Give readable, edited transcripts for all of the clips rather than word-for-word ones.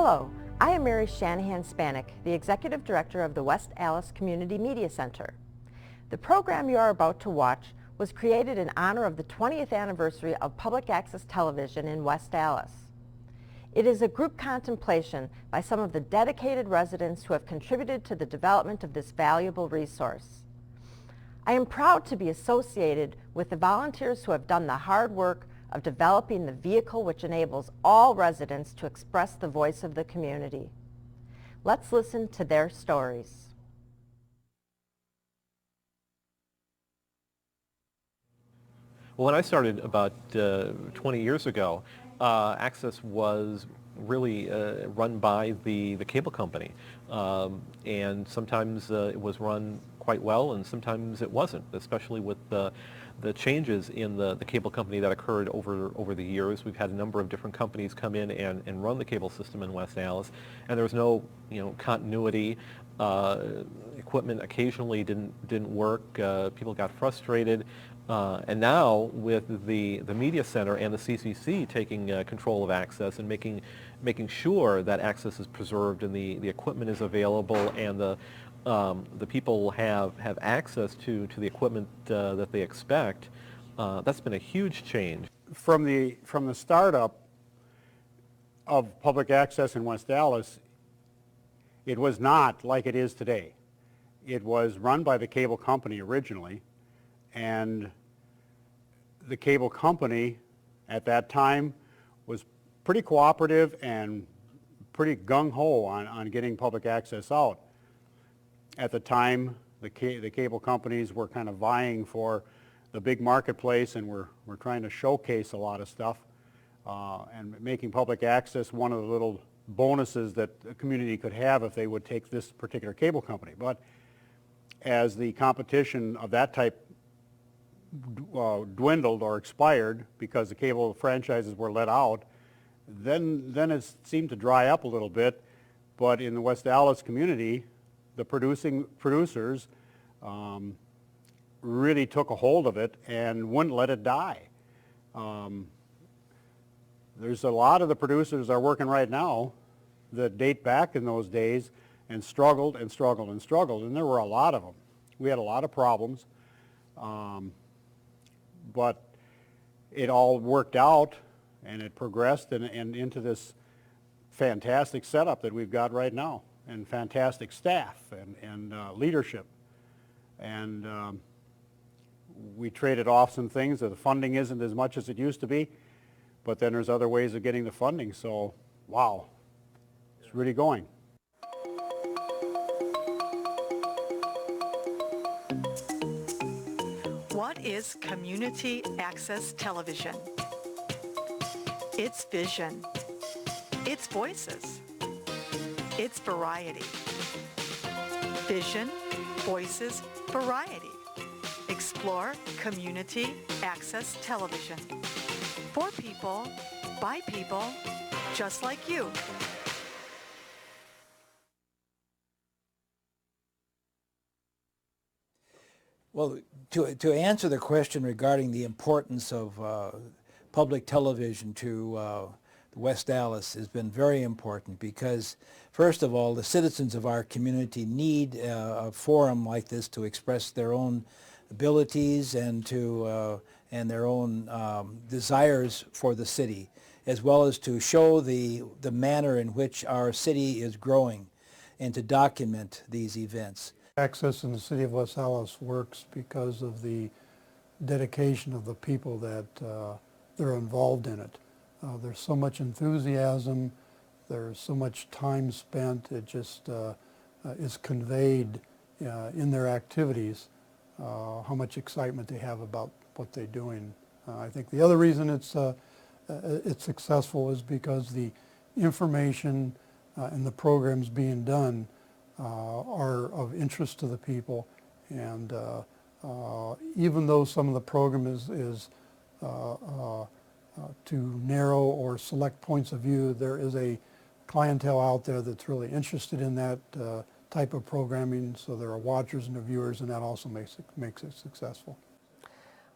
Hello, I am Mary Shanahan-Spanik, the Executive Director of the West Allis Community Media Center. The program you are about to watch was created in honor of the 20th anniversary of public access television in West Allis. It is a group contemplation by some of the dedicated residents who have contributed to the development of this valuable resource. I am proud to be associated with the volunteers who have done the hard work of developing the vehicle which enables all residents to express the voice of the community. Let's listen to their stories. Well, when I started about 20 years ago, Access was really run by the cable company. And sometimes it was run quite well and sometimes it wasn't, especially with the changes in the cable company that occurred over the years. We've had a number of different companies come in and run the cable system in West Allis, and there was no continuity. Equipment occasionally didn't work. People got frustrated. And now with the media center and the CCC taking control of Access and making sure that Access is preserved and the equipment is available and the people have access to the equipment that they expect, that's been a huge change. From the startup of public access in West Allis, it was not like it is today. It was run by the cable company originally, and the cable company at that time was pretty cooperative and pretty gung-ho on getting public access out. At the time, the cable companies were kind of vying for the big marketplace and were trying to showcase a lot of stuff and making public access one of the little bonuses that a community could have if they would take this particular cable company. But as the competition of that type dwindled or expired because the cable franchises were let out, then it seemed to dry up a little bit. But in the West Allis community, the producers really took a hold of it and wouldn't let it die. There's a lot of the producers that are working right now that date back in those days and struggled and struggled and struggled, and there were a lot of them. We had a lot of problems. But it all worked out and it progressed and into this fantastic setup that we've got right now, and fantastic staff and leadership. And we traded off some things. The funding isn't as much as it used to be, but then there's other ways of getting the funding. So, wow, it's really going. What is community access television? It's vision. It's voices. It's variety. Vision, voices, variety. Explore community access television. For people, by people, just like you. Well, to answer the question regarding the importance of public television to West Allis has been very important because, first of all, the citizens of our community need a forum like this to express their own abilities and their own desires for the city, as well as to show the manner in which our city is growing and to document these events. Access in the city of West Allis works because of the dedication of the people that are involved in it. There's so much enthusiasm, there's so much time spent, it just is conveyed in their activities, how much excitement they have about what they're doing. I think the other reason it's successful is because the information and the programs being done are of interest to the people, and even though some of the program is to narrow or select points of view, there is a clientele out there that's really interested in that type of programming, so there are watchers and viewers, and that also makes it successful.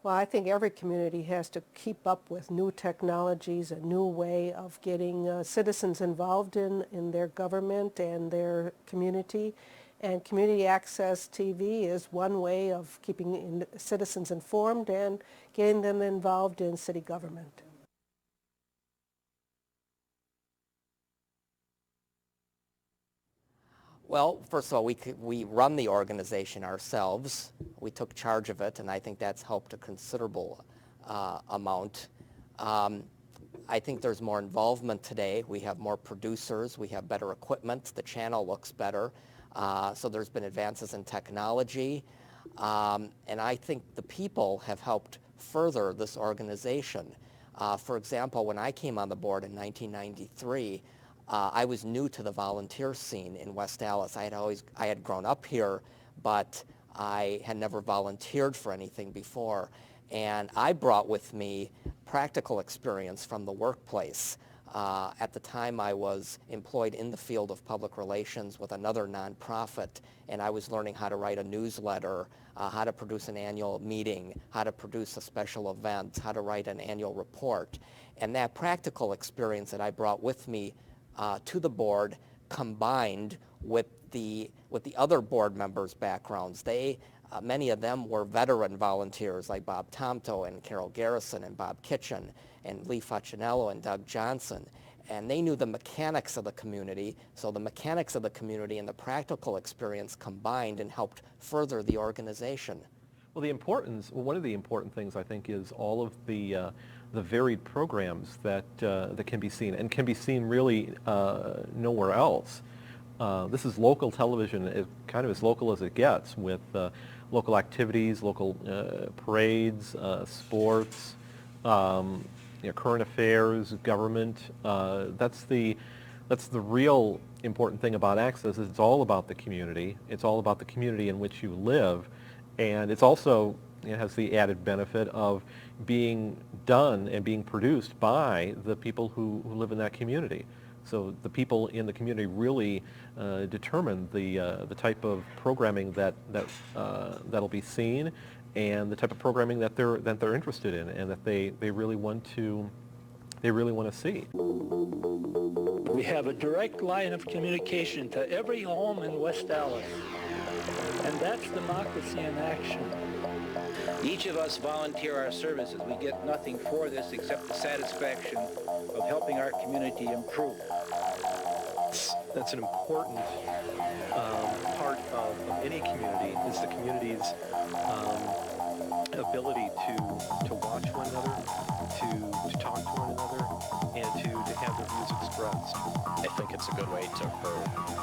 Well, I think every community has to keep up with new technologies, a new way of getting citizens involved in their government and their community. And community access TV is one way of keeping citizens informed and getting them involved in city government. Well, first of all, we run the organization ourselves. We took charge of it, and I think that's helped a considerable amount. I think there's more involvement today. We have more producers. We have better equipment. The channel looks better. So there's been advances in technology. And I think the people have helped further this organization. For example, when I came on the board in 1993, I was new to the volunteer scene in West Allis. I had grown up here, but I had never volunteered for anything before. And I brought with me practical experience from the workplace. At the time, I was employed in the field of public relations with another nonprofit, and I was learning how to write a newsletter, how to produce an annual meeting, how to produce a special event, how to write an annual report. And that practical experience that I brought with me to the board, combined with the other board members' backgrounds. Many of them were veteran volunteers like Bob Tomto and Carol Garrison and Bob Kitchen and Lee Facinello and Doug Johnson. And they knew the mechanics of the community, so the mechanics of the community and the practical experience combined and helped further the organization. Well, one of the important things I think is all of the varied programs that can be seen and can be seen really nowhere else. This is local television, kind of as local as it gets, with local activities, local parades, sports, current affairs, government. That's the real important thing about Access. Is it's all about the community. It's all about the community in which you live, and it has the added benefit of being done and being produced by the people who live in that community. So the people in the community really determine the type of programming that'll be seen, and the type of programming that they're interested in, and that they really want to see. We have a direct line of communication to every home in West Allis, and that's democracy in action. Each of us volunteer our services. We get nothing for this except the satisfaction of helping our community improve. That's an important part of any community, is the community's ability to watch one another, to talk to one another, and to have their views expressed. I think it's a good way to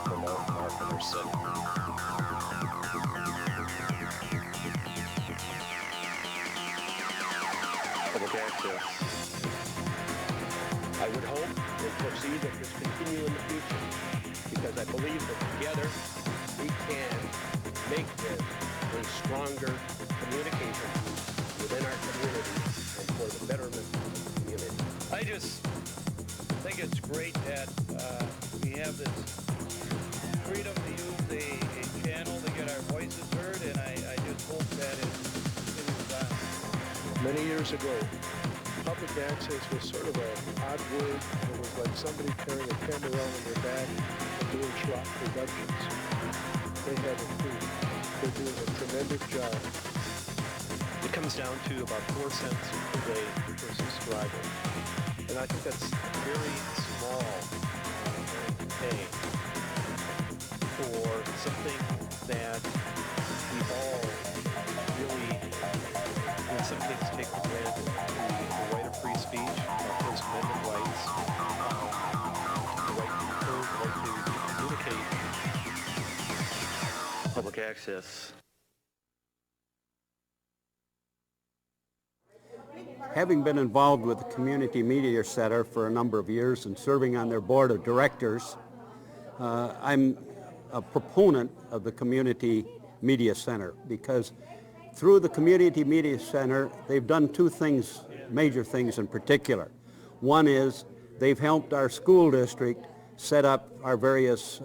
promote and market our city. Public access. I would hope and foresee that this continue in the future, because I believe that together we can make this a stronger communication within our community and for the betterment of the community. I just think it's great that we have this freedom to use a channel to get our voices heard, and I just hope that it continues on. Many years ago, public access was sort of an odd word. It was like somebody carrying a camera around in their back and doing schlock productions. They have improved. They're doing a tremendous job. It comes down to about 4 cents per day per subscriber. And I think that's very small pay for something that we all really, in some cases, take for granted. The right of free speech, our First Amendment rights, the right to be heard, the right to communicate. Public access. Having been involved with the Community Media Center for a number of years and serving on their board of directors, I'm a proponent of the Community Media Center, because through the Community Media Center, they've done two things, major things in particular. One is they've helped our school district set up our various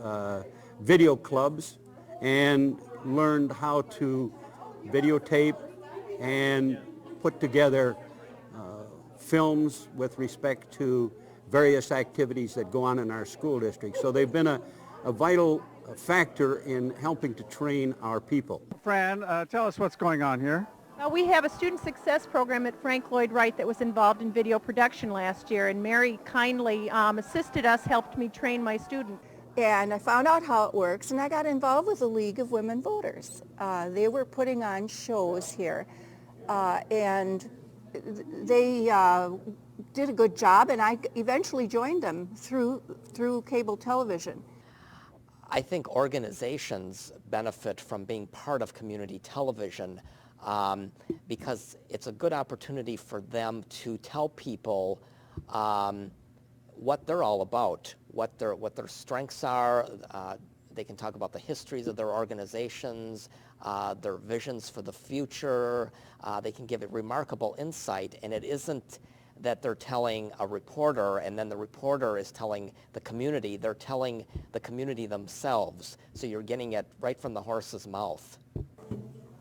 video clubs and learned how to videotape and put together films with respect to various activities that go on in our school district. So they've been a vital factor in helping to train our people. Fran, tell us what's going on here. We have a student success program at Frank Lloyd Wright that was involved in video production last year, and Mary kindly assisted us, helped me train my student. And I found out how it works, and I got involved with the League of Women Voters. They were putting on shows here, and they did a good job, and I eventually joined them through cable television. I think organizations benefit from being part of community television because it's a good opportunity for them to tell people what they're all about, what their strengths are. They can talk about the histories of their organizations, their visions for the future. They can give a remarkable insight, and it isn't that they're telling a reporter and then the reporter is telling the community. They're telling the community themselves. So you're getting it right from the horse's mouth.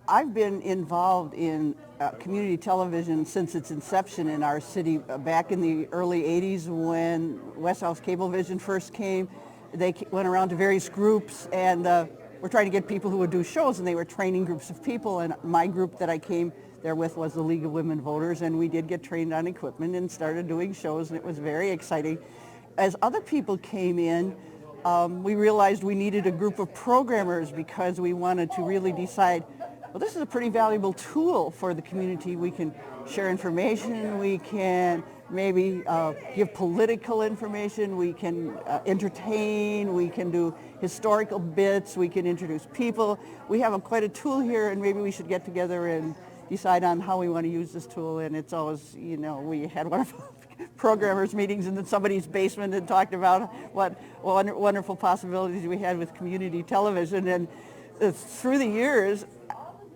I've been involved in community television since its inception in our city back in the early 80s when West Allis Cablevision first came. They went around to various groups and were trying to get people who would do shows, and they were training groups of people, and my group that I came there with was the League of Women Voters, and we did get trained on equipment and started doing shows, and it was very exciting. As other people came in, we realized we needed a group of programmers because we wanted to really decide, well, this is a pretty valuable tool for the community. We can share information, we can maybe give political information, we can entertain, we can do historical bits, we can introduce people. We have quite a tool here, and maybe we should get together and decide on how we want to use this tool. And it's always, you know, we had one of our programmers meetings in somebody's basement and talked about what wonderful possibilities we had with community television. And through the years,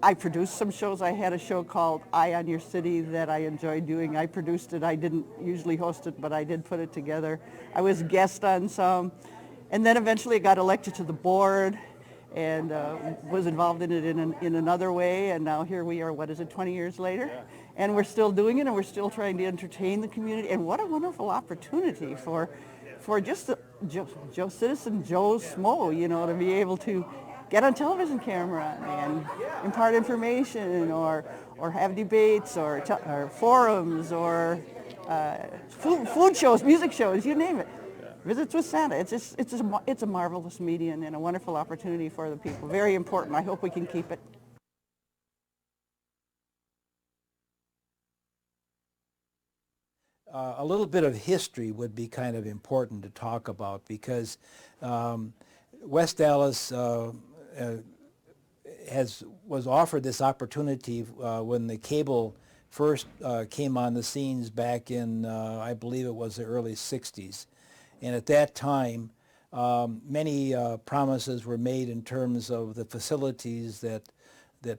I produced some shows. I had a show called Eye on Your City that I enjoyed doing. I produced it. I didn't usually host it, but I did put it together. I was guest on some. And then eventually I got elected to the board and was involved in it in another way. And now here we are, 20 years later? Yeah. And we're still doing it, and we're still trying to entertain the community. And what a wonderful opportunity for just citizen Joe Smo, you know, to be able to get on television camera and impart information or have debates or forums or food shows, music shows, you name it. Visits with Santa. It's a marvelous medium and a wonderful opportunity for the people. Very important. I hope we can keep it. A little bit of history would be kind of important to talk about because West Allis was offered this opportunity when the cable first came on the scenes back in, I believe it was the early 60s. And at that time, many promises were made in terms of the facilities that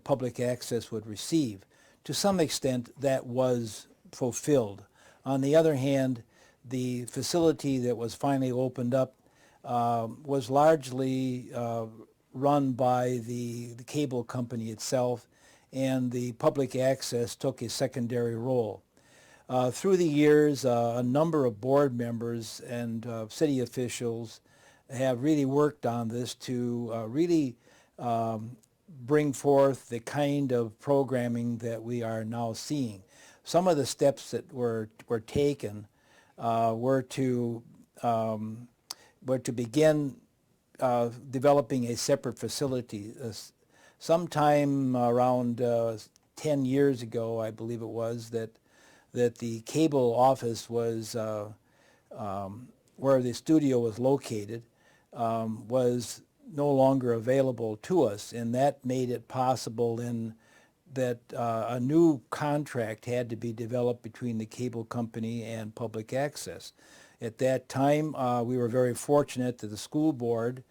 public access would receive. To some extent, that was fulfilled. On the other hand, the facility that was finally opened up was largely run by the cable company itself, and the public access took a secondary role. Through the years, a number of board members and city officials have really worked on this to really bring forth the kind of programming that we are now seeing. Some of the steps that were taken were to begin developing a separate facility. Sometime around 10 years ago, I believe it was, that the cable office was, where the studio was located, was no longer available to us, and that made it possible then that a new contract had to be developed between the cable company and public access. At that time, we were very fortunate that the school board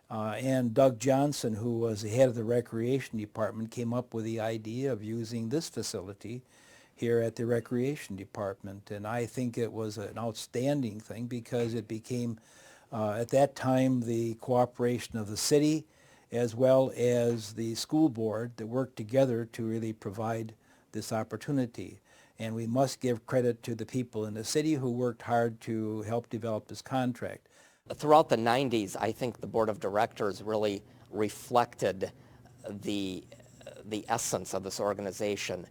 and Doug Johnson, who was the head of the recreation department, came up with the idea of using this facility here at the recreation department. And I think it was an outstanding thing because it became, at that time, the cooperation of the city as well as the school board that worked together to really provide this opportunity. And we must give credit to the people in the city who worked hard to help develop this contract. Throughout the 90s, I think the board of directors really reflected the essence of this organization,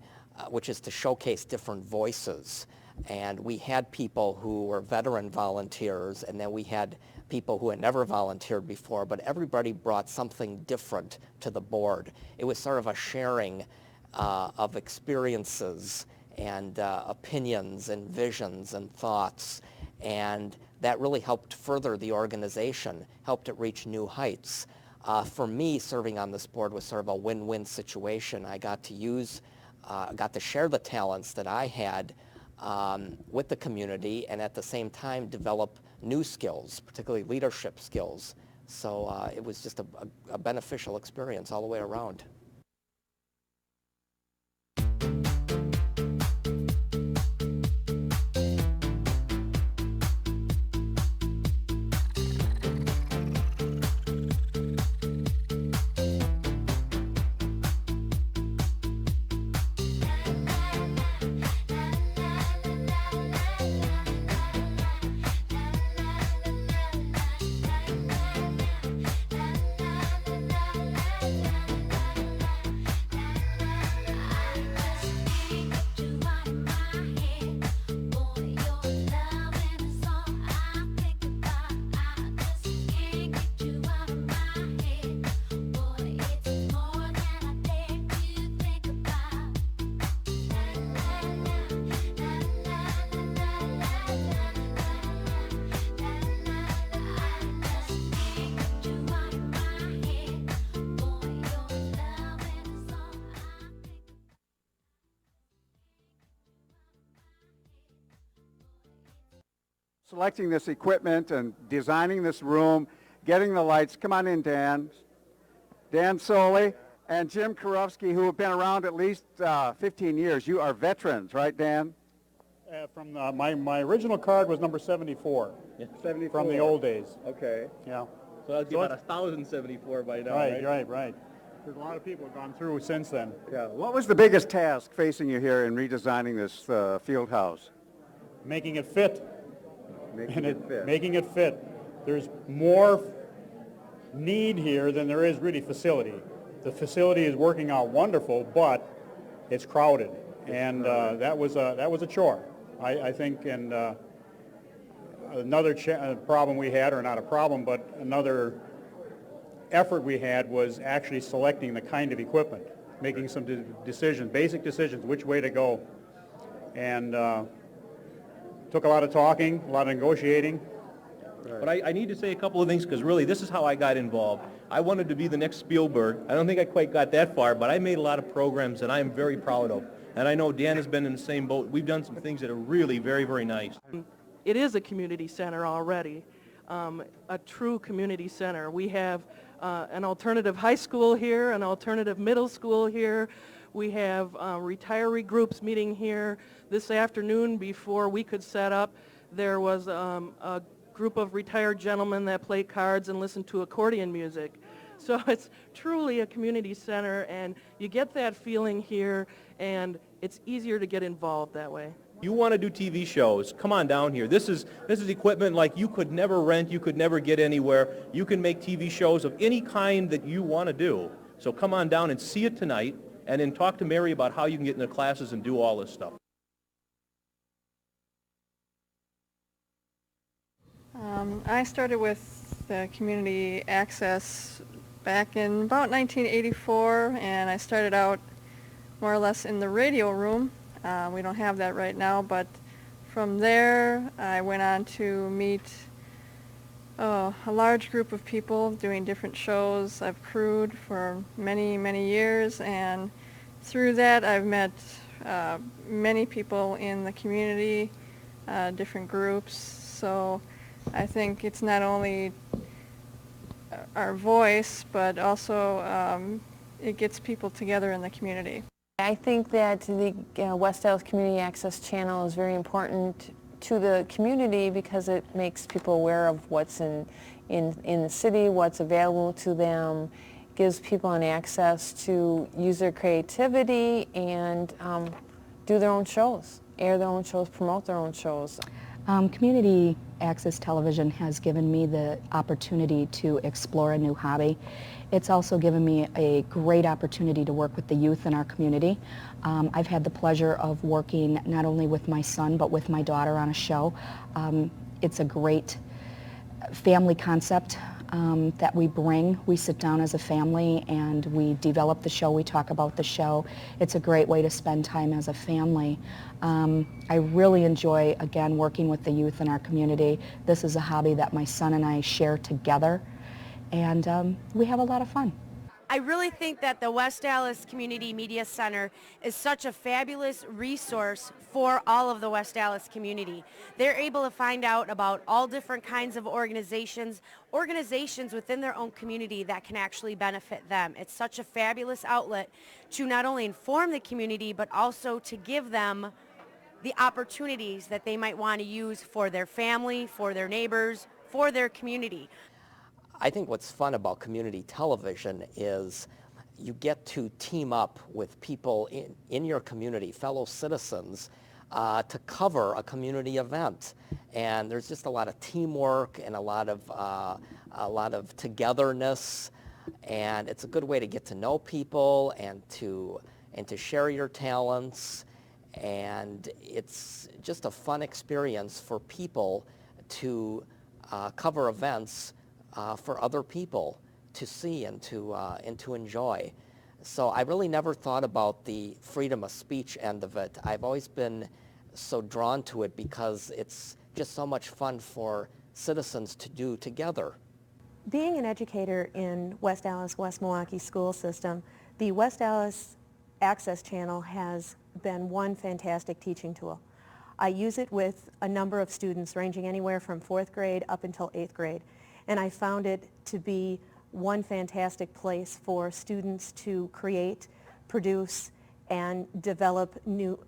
which is to showcase different voices. And we had people who were veteran volunteers, and then we had people who had never volunteered before, but everybody brought something different to the board. It was sort of a sharing of experiences and opinions and visions and thoughts, and that really helped further the organization, helped it reach new heights. For me, serving on this board was sort of a win-win situation. I got to share the talents that I had with the community, and at the same time develop new skills, particularly leadership skills. So it was just a beneficial experience all the way around. Selecting this equipment and designing this room, getting the lights. Come on in, Dan. Dan Soley and Jim Karofsky, who have been around at least 15 years. You are veterans, right, Dan? From my original card was number 74. Yeah. 74. From the old days. Okay. Yeah. So that'd be about 1,074 by now, right? Right. There's a lot of people have gone through since then. Yeah. What was the biggest task facing you here in redesigning this field house? Making it fit. Making it fit. There's more need here than there is really facility. The facility is working out wonderful, but it's crowded, and that was a chore, I think. And another problem we had, or not a problem, but another effort we had was actually selecting the kind of equipment, making some decisions, basic decisions, which way to go, and took a lot of talking, a lot of negotiating. But I need to say a couple of things, because really this is how I got involved. I wanted to be the next Spielberg. I don't think I quite got that far, but I made a lot of programs that I am very proud of. And I know Dan has been in the same boat. We've done some things that are really very, very nice. It is a community center already, a true community center. We have an alternative high school here, an alternative middle school here. We have retiree groups meeting here. This afternoon, before we could set up, there was a group of retired gentlemen that play cards and listen to accordion music. So it's truly a community center, and you get that feeling here, and it's easier to get involved that way. You want to do TV shows, come on down here. This is equipment like you could never rent, you could never get anywhere. You can make TV shows of any kind that you want to do. So come on down and see it tonight, and then talk to Mary about how you can get into classes and do all this stuff. I started with the community access back in about 1984, and I started out more or less in the radio room. We don't have that right now, but from there I went on to meet a large group of people doing different shows. I've crewed for many, many years, and through that I've met many people in the community, different groups. So I think it's not only our voice, but also it gets people together in the community. I think that the West Allis Community Access Channel is very important to the community because it makes people aware of what's in the city, what's available to them, gives people an access to use their creativity and do their own shows, air their own shows, promote their own shows. Community access television has given me the opportunity to explore a new hobby. It's also given me a great opportunity to work with the youth in our community. I've had the pleasure of working not only with my son but with my daughter on a show. It's a great family concept that we bring. We sit down as a family and we develop the show, we talk about the show. It's a great way to spend time as a family. I really enjoy, again, working with the youth in our community. This is a hobby that my son and I share together, and we have a lot of fun. I really think that the West Allis Community Media Center is such a fabulous resource for all of the West Allis community. They're able to find out about all different kinds of organizations within their own community that can actually benefit them. It's such a fabulous outlet to not only inform the community, but also to give them the opportunities that they might want to use for their family, for their neighbors, for their community. I think what's fun about community television is you get to team up with people in your community, fellow citizens, to cover a community event. And there's just a lot of teamwork and a lot of togetherness, and it's a good way to get to know people and to share your talents. And it's just a fun experience for people to cover events for other people to see and to enjoy. So I really never thought about the freedom of speech end of it. I've always been so drawn to it because it's just so much fun for citizens to do together. Being an educator in West Allis, West Milwaukee school system, the West Allis Access Channel has been one fantastic teaching tool. I use it with a number of students ranging anywhere from 4th grade up until 8th grade. And I found it to be one fantastic place for students to create, produce, and develop new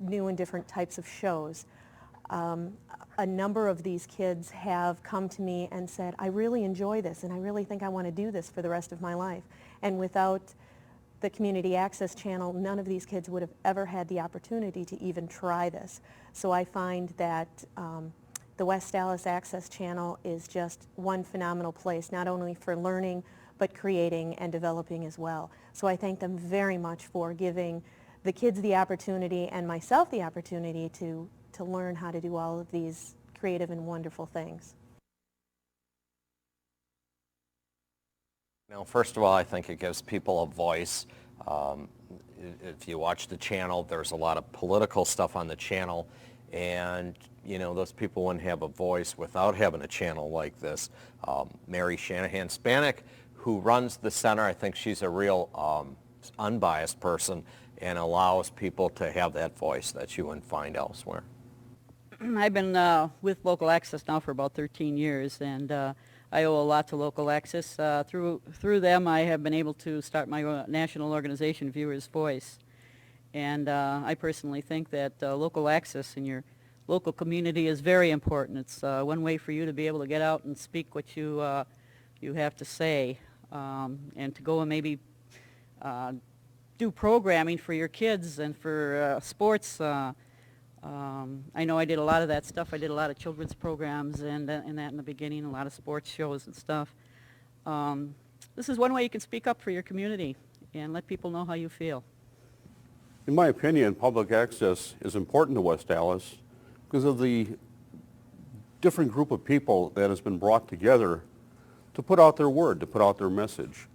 and different types of shows. A number of these kids have come to me and said, I really enjoy this and I really think I want to do this for the rest of my life. And without the Community Access Channel, none of these kids would have ever had the opportunity to even try this. So I find that the West Allis Access Channel is just one phenomenal place, not only for learning, but creating and developing as well. So I thank them very much for giving the kids the opportunity and myself the opportunity to learn how to do all of these creative and wonderful things. Now, first of all, I think it gives people a voice. If you watch the channel, there's a lot of political stuff on the channel, and you know, those people wouldn't have a voice without having a channel like this. Mary Shanahan-Spanik, who runs the center, I think she's a real unbiased person and allows people to have that voice that you wouldn't find elsewhere. I've been with Local Access now for about 13 years, and I owe a lot to Local Access. Through them, I have been able to start my national organization, Viewers' Voice. And I personally think that local access in your local community is very important. It's one way for you to be able to get out and speak what you have to say, and to go and maybe do programming for your kids and for sports. I know I did a lot of that stuff. I did a lot of children's programs and that in the beginning, a lot of sports shows and stuff. This is one way you can speak up for your community and let people know how you feel. In my opinion, public access is important to West Allis because of the different group of people that has been brought together to put out their word, to put out their message.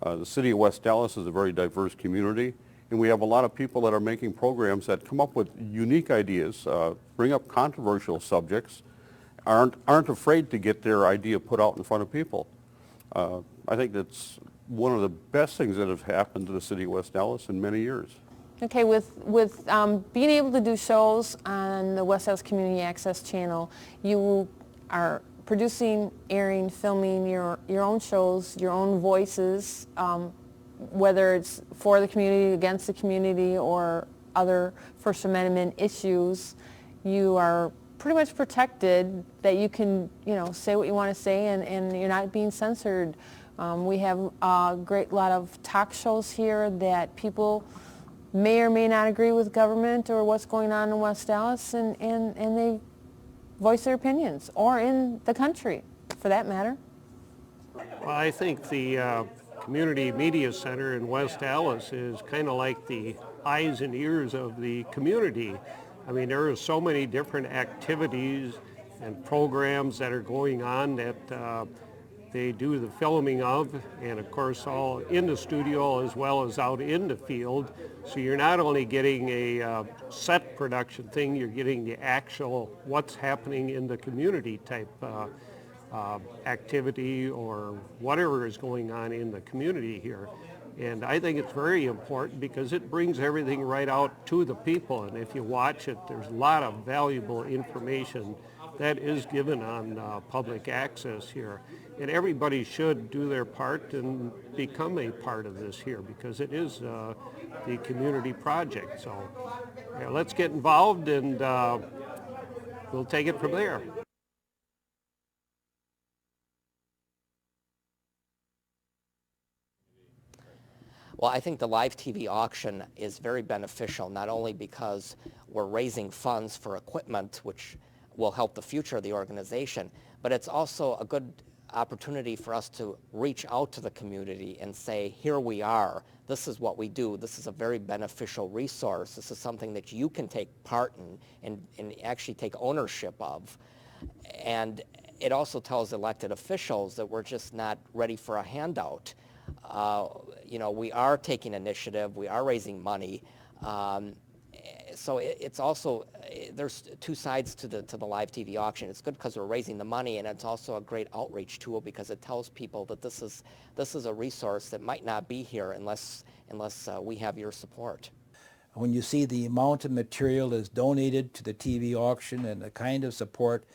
The city of West Allis is a very diverse community, and we have a lot of people that are making programs that come up with unique ideas, bring up controversial subjects, aren't afraid to get their idea put out in front of people. I think that's one of the best things that have happened to the city of West Allis in many years. Okay, with being able to do shows on the West Allis Community Access Channel, you are producing, airing, filming your own shows, your own voices, whether it's for the community, against the community, or other First Amendment issues. You are pretty much protected that you can, say what you want to say, and you're not being censored We have a great lot of talk shows here that people may or may not agree with government or what's going on in West Allis, and they voice their opinions, or in the country, for that matter. Well, I think the Community Media Center in West Allis is kind of like the eyes and ears of the community. I mean, there are so many different activities and programs that are going on that they do the filming of, and of course all in the studio as well as out in the field. So you're not only getting a set production thing, you're getting the actual what's happening in the community type activity or whatever is going on in the community here. And I think it's very important because it brings everything right out to the people. And if you watch it, there's a lot of valuable information that is given on public access here. And everybody should do their part and become a part of this here because it is the community project. So yeah, let's get involved and we'll take it from there. Well, I think the live TV auction is very beneficial, not only because we're raising funds for equipment, which will help the future of the organization, but it's also a good opportunity for us to reach out to the community and say, here we are, this is what we do, this is a very beneficial resource, this is something that you can take part in and actually take ownership of. And it also tells elected officials that we're just not ready for a handout. You know, we are taking initiative, we are raising money. So it's also, there's two sides to the live TV auction. It's good because we're raising the money, and it's also a great outreach tool because it tells people that this is a resource that might not be here unless we have your support. When you see the amount of material is donated to the TV auction and the kind of support,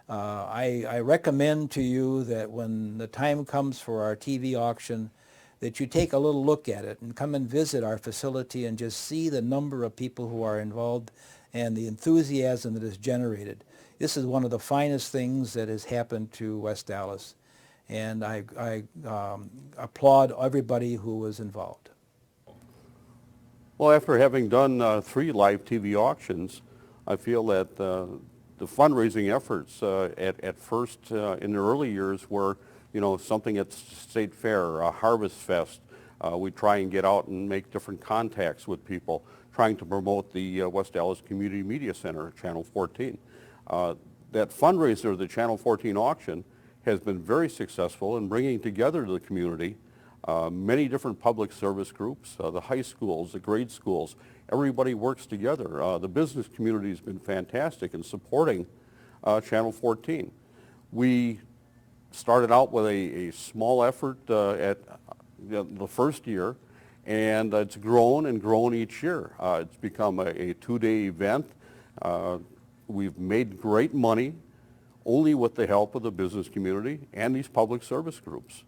I recommend to you that when the time comes for our TV auction, that you take a little look at it and come and visit our facility and just see the number of people who are involved and the enthusiasm that is generated. This is one of the finest things that has happened to West Allis, and I applaud everybody who was involved. Well, after having done 3 live TV auctions, I feel that the fundraising efforts at first in the early years were, you know, something at State Fair, Harvest Fest. We try and get out and make different contacts with people, trying to promote the West Allis Community Media Center, Channel 14. That fundraiser, the Channel 14 auction, has been very successful in bringing together the community, many different public service groups, the high schools, the grade schools. Everybody works together. The business community has been fantastic in supporting Channel 14. We started out with a small effort at the first year, and it's grown and grown each year. It's become a 2-day event. We've made great money only with the help of the business community and these public service groups.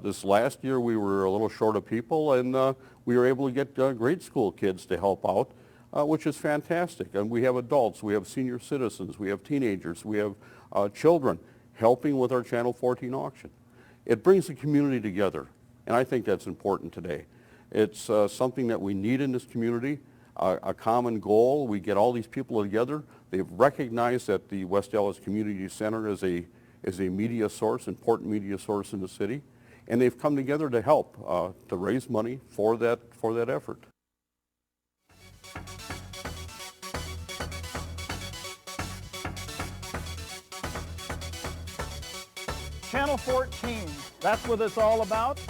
This last year we were a little short of people, and we were able to get grade school kids to help out, which is fantastic. And we have adults, we have senior citizens, we have teenagers, we have children helping with our Channel 14 auction. It brings the community together, and I think that's important today. It's something that we need in this community, a common goal. We get all these people together. They've recognized that the West Allis Community Center is a media source, important media source in the city, and they've come together to help, to raise money for that effort. Channel 14, that's what it's all about.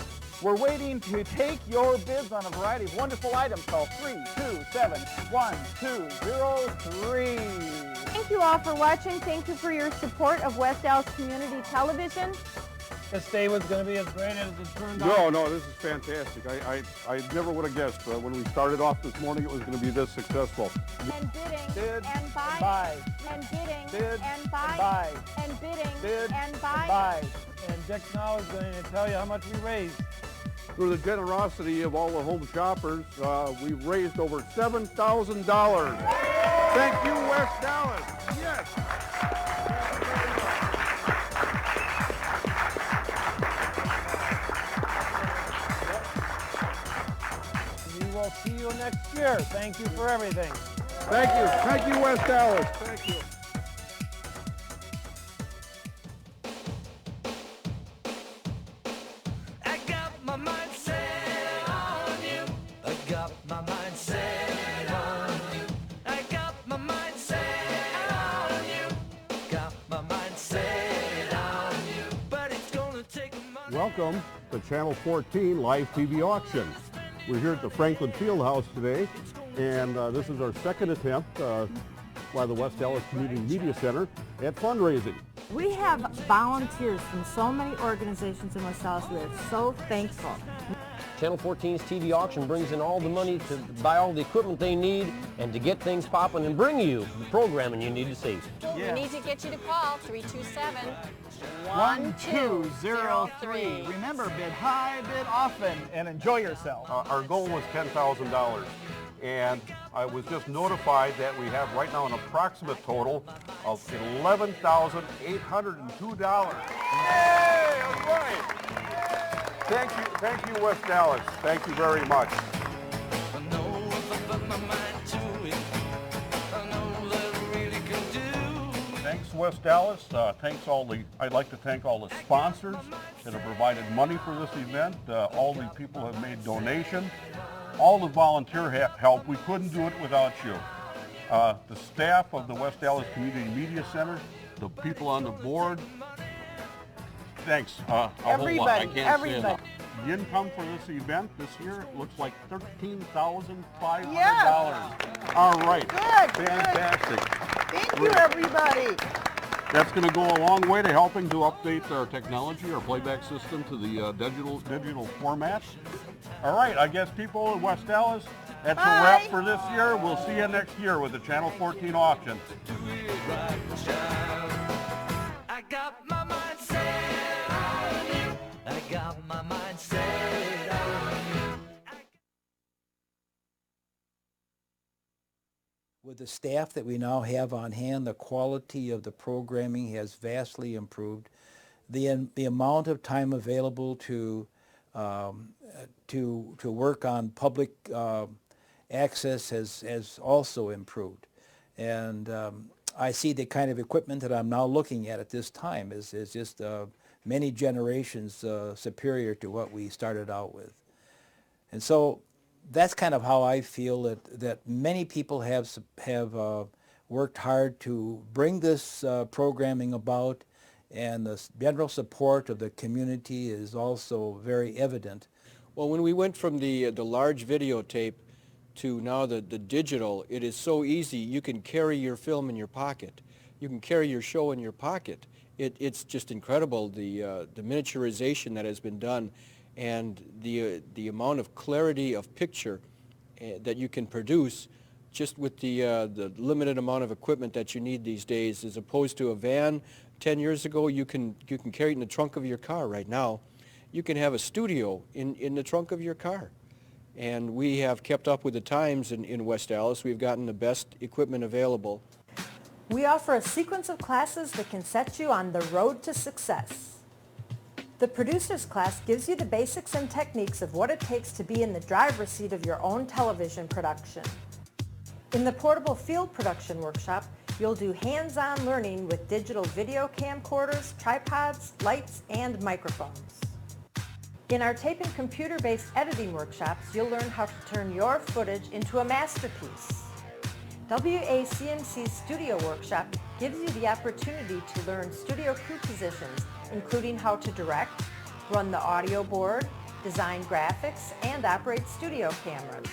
We're waiting to take your bids on a variety of wonderful items. Call 327-1203. Thank you all for watching. Thank you for your support of West Allis Community Television. This day was going to be as great as it turned out. No, this is fantastic. I never would have guessed when we started off this morning it was going to be this successful. And bidding, bid, and buy, buy. And bidding, Bid, and buy, buy. And bidding, Bid, and buy. buy. And Dick now is going to tell you how much we raised. Through the generosity of all the home shoppers, we've raised over $7,000. Thank you, West Allis. Yes. next year. Thank you for everything. Thank you, West Allis. Thank you. I got my mind set on you. I got my mind set on you. I got my mind set on you. Got my mind set on you. But it's gonna take a month. Welcome to Channel 14 Live TV Auction. We're here at the Franklin Fieldhouse today, and this is our second attempt by the West Allis Community Media Center at fundraising. We have volunteers from so many organizations in West Allis. We're so thankful. Channel 14's TV auction brings in all the money to buy all the equipment they need and to get things popping and bring you the programming you need to see. We need to get you to call 327-1203. Remember, bid high, bid often, and enjoy yourself. Our goal was $10,000, and I was just notified that we have right now an approximate total of $11,802. Yay! All right. Thank you, West Allis. Thank you very much. Thanks, West Allis. I'd like to thank all the sponsors that have provided money for this event. All the people have made donations. All the volunteer help. We couldn't do it without you. The staff of the West Allis Community Media Center, the people on the board. Thanks. Everybody. The income for this event this year looks like $13,500. Yeah. All right. Good. Fantastic. Thank you, everybody. That's going to go a long way to helping to update our technology, our playback system to the digital format. All right, I guess people in West Allis, that's a wrap for this year. We'll see you next year with the Channel 14 auction. I got my mind set on you. I got my mind set on you. With the staff that we now have on hand, the quality of the programming has vastly improved. The amount of time available to work on public access has also improved. And I see the kind of equipment that I'm now looking at this time is just many generations superior to what we started out with. And so that's kind of how I feel that many people have worked hard to bring this programming about, and the general support of the community is also very evident. Well, when we went from the large videotape to now the digital, it is so easy. You can carry your film in your pocket. You can carry your show in your pocket. It's just incredible, the miniaturization that has been done, and the amount of clarity of picture that you can produce just with the limited amount of equipment that you need these days, as opposed to a van. 10 years ago, you can carry it in the trunk of your car. Right now, you can have a studio in the trunk of your car. And we have kept up with the times in West Allis. We've gotten the best equipment available. We offer a sequence of classes that can set you on the road to success. The Producers class gives you the basics and techniques of what it takes to be in the driver's seat of your own television production. In the Portable Field Production Workshop, you'll do hands-on learning with digital video camcorders, tripods, lights, and microphones. In our tape and computer-based editing workshops, you'll learn how to turn your footage into a masterpiece. WACMC's Studio Workshop gives you the opportunity to learn studio crew positions, including how to direct, run the audio board, design graphics, and operate studio cameras.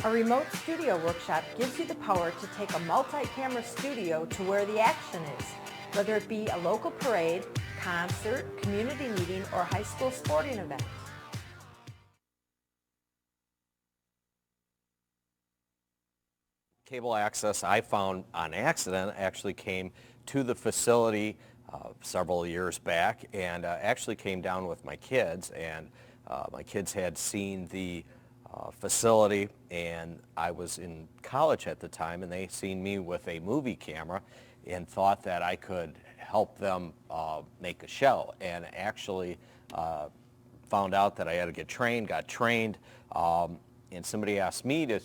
A remote studio workshop gives you the power to take a multi-camera studio to where the action is, whether it be a local parade, concert, community meeting, or high school sporting event. Cable access, I found on accident, actually came to the facility several years back, and actually came down with my kids, and my kids had seen the facility, and I was in college at the time, and they seen me with a movie camera and thought that I could help them make a show, and actually found out that I had to get trained, got trained, somebody asked me to